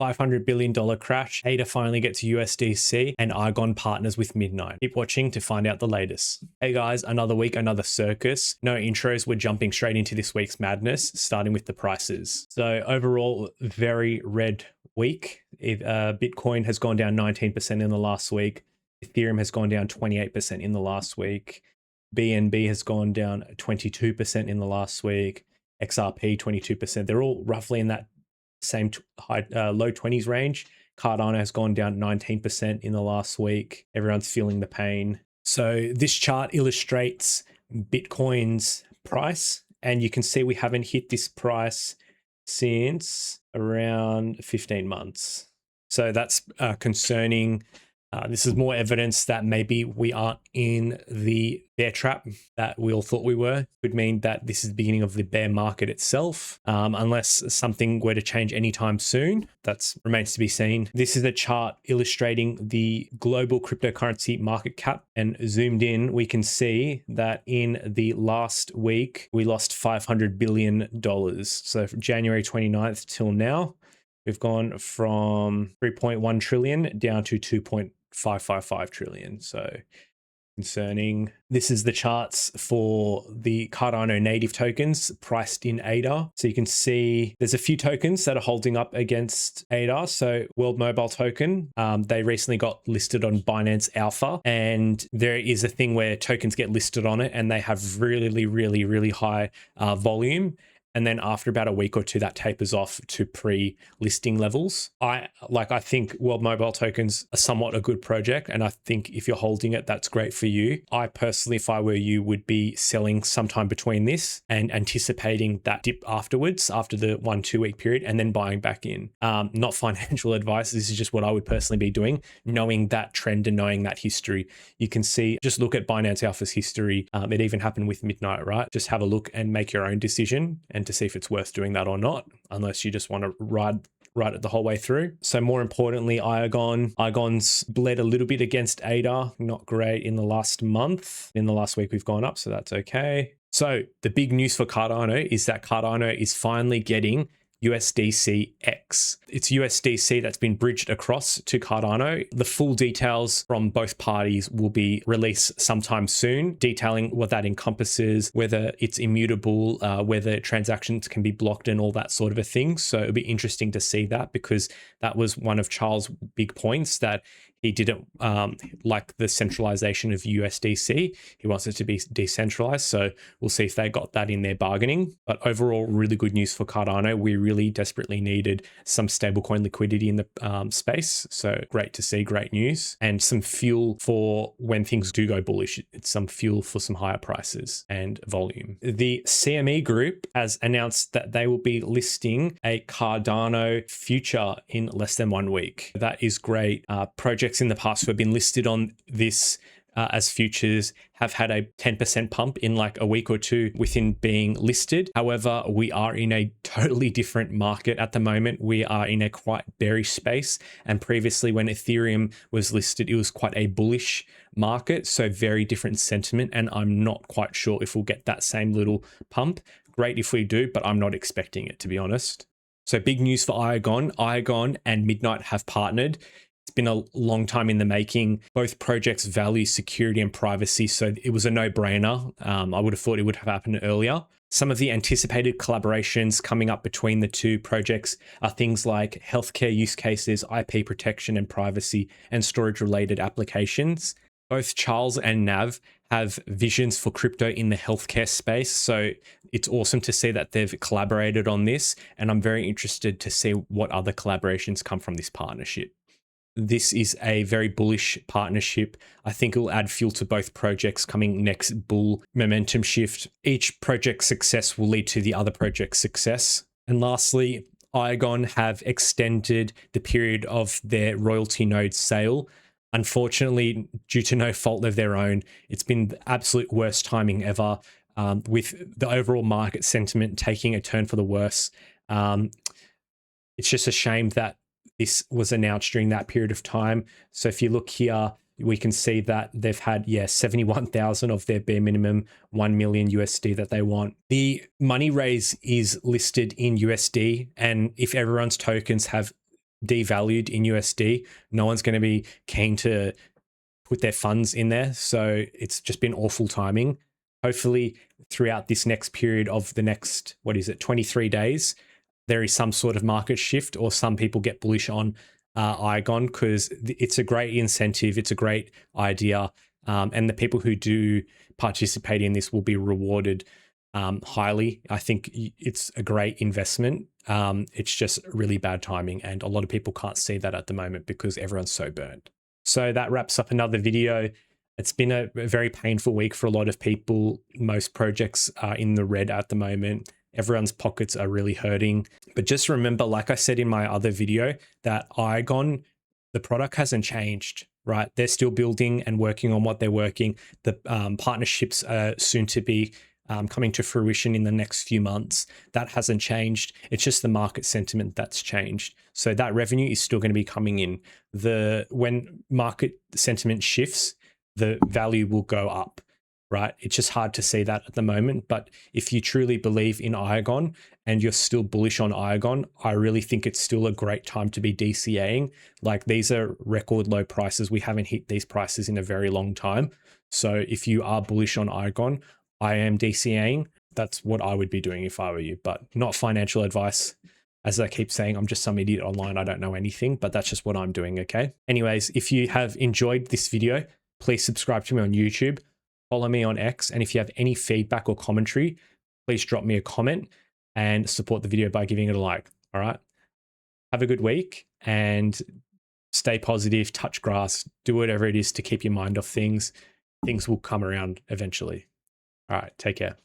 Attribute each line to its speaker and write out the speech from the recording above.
Speaker 1: $500 billion crash, ADA finally gets USDC, and Iagon partners with Midnight. Keep watching to find out the latest. Hey guys, another week, another circus. No intros, we're jumping straight into this week's madness, starting with the prices. So overall, very red week. Bitcoin has gone down 19% in the last week. Ethereum has gone down 28% in the last week. BNB has gone down 22% in the last week. XRP 22%. They're all roughly in that same low 20s range. Cardano has gone down 19% in the last week. Everyone's feeling the pain. So this chart illustrates Bitcoin's price, and you can see we haven't hit this price since around 15 months. So that's concerning. This is more evidence that maybe we aren't in the bear trap that we all thought we were. Could mean that this is the beginning of the bear market itself, unless something were to change anytime soon. That remains to be seen. This is a chart illustrating the global cryptocurrency market cap, and zoomed in, we can see that in the last week, we lost $500 billion. So from January 29th till now, we've gone from 3.1 trillion down to 2.555 trillion. So concerning. This is the charts for the Cardano native tokens priced in ADA. So you can see there's a few tokens that are holding up against ADA. So World Mobile Token, they recently got listed on Binance Alpha, and there is a thing where tokens get listed on it and they have really high volume. And then after about a week or two, that tapers off to pre-listing levels. I think World Mobile Tokens are somewhat a good project. And I think if you're holding it, that's great for you. I personally, if I were you, would be selling sometime between this and anticipating that dip afterwards, after the 1-2 week period, and then buying back in. Not financial advice. This is just what I would personally be doing, knowing that trend and knowing that history. You can see, just look at Binance Alpha's history. It even happened with Midnight, right? Just have a look and make your own decision, and to see if it's worth doing that or not, unless you just want to ride it the whole way through. So more importantly, Iagon's bled a little bit against ADA, not great in the last month. In the last week, we've gone up, so that's okay. So the big news for Cardano is that Cardano is finally getting USDC X. It's USDC that's been bridged across to Cardano. The full details from both parties will be released sometime soon, detailing what that encompasses, whether it's immutable, whether transactions can be blocked and all that sort of a thing. So it'll be interesting to see that, because that was one of Charles' big points, that he didn't like the centralization of USDC. He wants it to be decentralized. So we'll see if they got that in their bargaining. But overall, really good news for Cardano. We really desperately needed some stablecoin liquidity in the space. So great to see, great news, and some fuel for when things do go bullish. It's some fuel for some higher prices and volume. The CME group has announced that they will be listing a Cardano future in less than 1 week. That is great. Projects in the past who have been listed on this as futures have had a 10% pump in like a week or two within being listed. However, we are in a totally different market at the moment. We are in a quite bearish space. And previously when Ethereum was listed, it was quite a bullish market. So very different sentiment. And I'm not quite sure if we'll get that same little pump. Great if we do, but I'm not expecting it, to be honest. So big news for Iagon. Iagon and Midnight have partnered. It's been a long time in the making. Both projects value security and privacy, so it was a no-brainer. I would have thought it would have happened earlier. Some of the anticipated collaborations coming up between the two projects are things like healthcare use cases, IP protection and privacy, and storage-related applications. Both Charles and Nav have visions for crypto in the healthcare space, so it's awesome to see that they've collaborated on this, and I'm very interested to see what other collaborations come from this partnership. This is a very bullish partnership. I think it will add fuel to both projects coming next bull momentum shift. Each project's success will lead to the other project's success. And lastly, Iagon have extended the period of their royalty node sale. Unfortunately, due to no fault of their own, it's been the absolute worst timing ever, with the overall market sentiment taking a turn for the worse. It's just a shame that this was announced during that period of time. So if you look here, we can see that they've had, 71,000 of their bare minimum 1 million USD that they want. The money raise is listed in USD, and if everyone's tokens have devalued in USD. No one's going to be keen to put their funds in there. So it's just been awful timing. Hopefully throughout this next period of the next, 23 days, there is some sort of market shift, or some people get bullish on Iagon, because it's a great incentive. It's a great idea. And the people who do participate in this will be rewarded highly. I think it's a great investment. It's just really bad timing, and a lot of people can't see that at the moment because everyone's so burnt. So that wraps up another video. It's been a very painful week for a lot of people. Most projects are in the red at the moment. Everyone's pockets are really hurting. But just remember, like I said in my other video, that Iagon, the product hasn't changed, right? They're still building and working on what they're working. The partnerships are soon to be coming to fruition in the next few months. That hasn't changed. It's just the market sentiment that's changed. So that revenue is still going to be coming in. When market sentiment shifts, the value will go up, right? It's just hard to see that at the moment. But if you truly believe in Iagon and you're still bullish on Iagon, I really think it's still a great time to be DCAing. Like, these are record low prices. We haven't hit these prices in a very long time. So if you are bullish on Iagon, I am DCAing. That's what I would be doing if I were you, but not financial advice. As I keep saying, I'm just some idiot online. I don't know anything, but that's just what I'm doing, okay? Anyways, if you have enjoyed this video, please subscribe to me on YouTube, follow me on X, and if you have any feedback or commentary, please drop me a comment and support the video by giving it a like, all right? Have a good week and stay positive, touch grass, do whatever it is to keep your mind off things. Things will come around eventually. All right, take care.